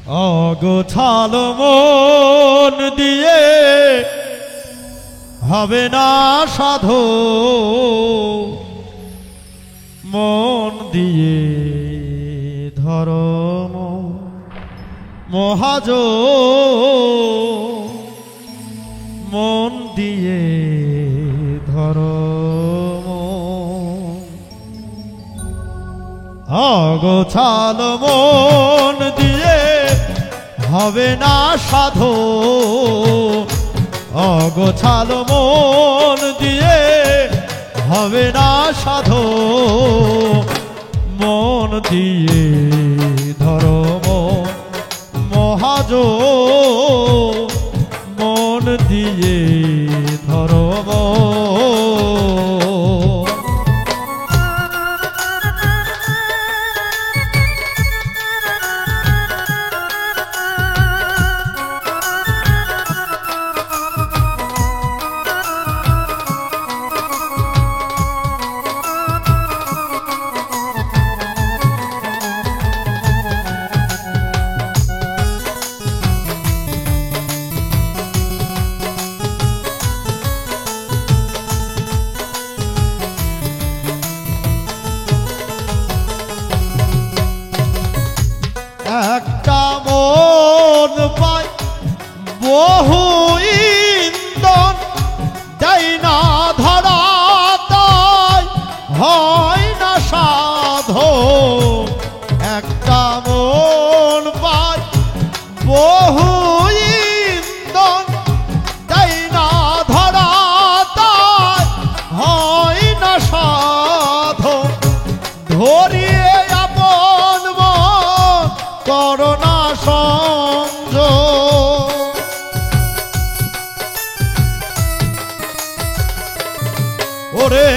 অগোছালো মন দিয়ে হবে না সাধো, মন দিয়ে ধর্ম মহাজ, মন দিয়ে ধর্ম। অগোছালো মন দিয়ে হবে না সাধো, অগোছালো মন দিয়ে হবে না সাধো, মন দিয়ে ধর্ম মহাজ, মন দিয়ে ধর্ম। একটা মন পায় বহু ইন্ধন, দেয় না ধরা তাই হয় না সাধো। একটা মন পায় বহু ইন্ধন, দেয় না ধরা তাই হয় না সাধো। ধরিয়ে করোনা সংযোগ, ওরে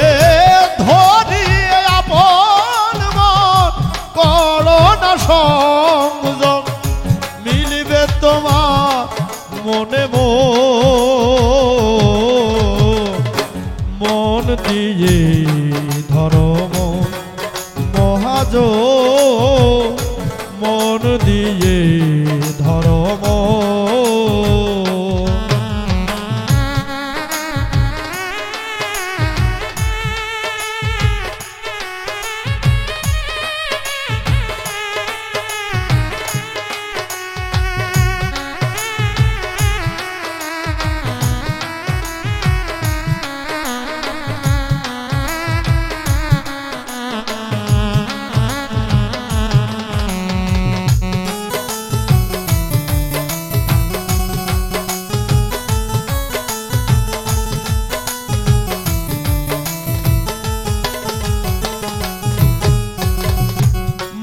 ধরিয়ে আপন মন করোনা সংযোগ, মিলবে তোমার মনে মন দিয়ে ধর্ম মহাজ, মন দিয়ে ধর্ম।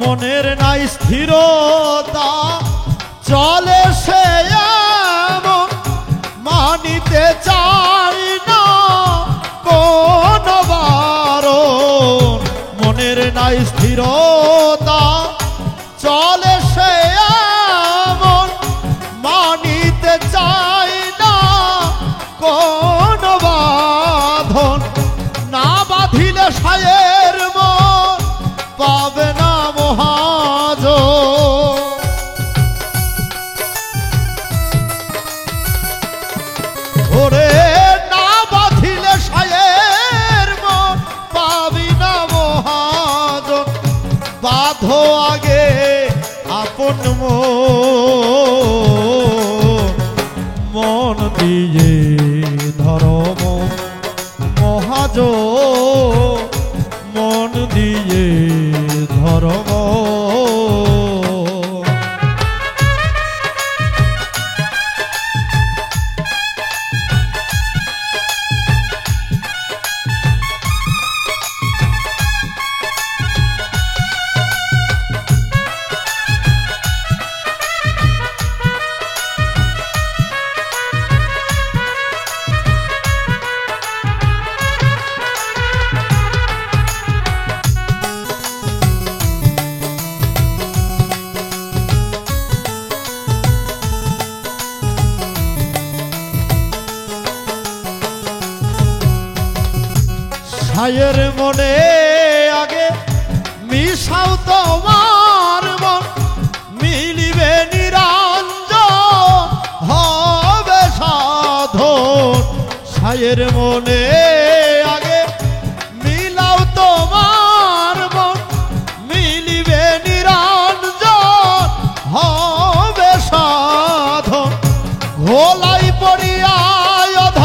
মনের নাই স্থিরতা, চলে সে এমন, মানিতে চাই না কোন বারণ। মনের নাই স্থিরতা, চলে সে এমন, মানিতে চাই না কোন বাঁধন। না বাঁধিলে সায়ের মন পাবে না মহাজ, ওরে না বাঁধিলে সায়ের মন পাবি না মহাজ। বাঁধো আগে আপন মন দিয়ে ধর্ম মহাজ, মন দিয়ে ধর্ম। ভাইয়ের মনে আগে মিশাও তোমার মন, মিলিবে নিরা ভাইয়ের মনে আগে মিলাও তোমার মন, মিলিবে নিরঞ্জন হবে সাধন। ঘোলাই পড়িয়া অধ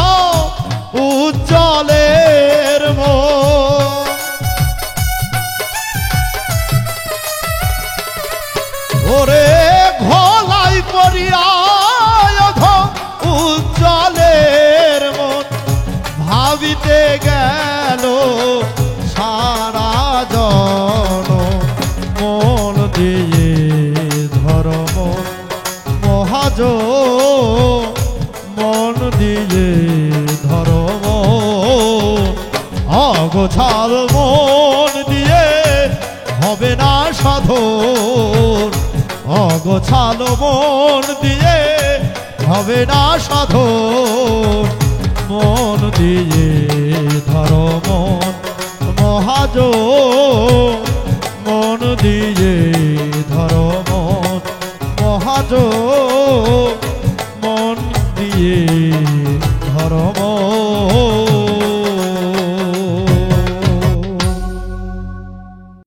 উজ্জ্বলের মন, ওরে ঘোলাই পড়িয়া অধ উজ্জ্বলের মন। ভাবিতে গেল সারা জন, মন দিয়ে ধর্ম মহাজ, মন দিয়ে ধর্ম অগোছাল মন দিয়ে হবে না সাধন। অগোছাল মন দিয়ে হবে না সাধন, মন দিয়ে ধর্ম মহাজ, মন দিয়ে ধর্ম মহাজ, মন দিয়ে ধর্ম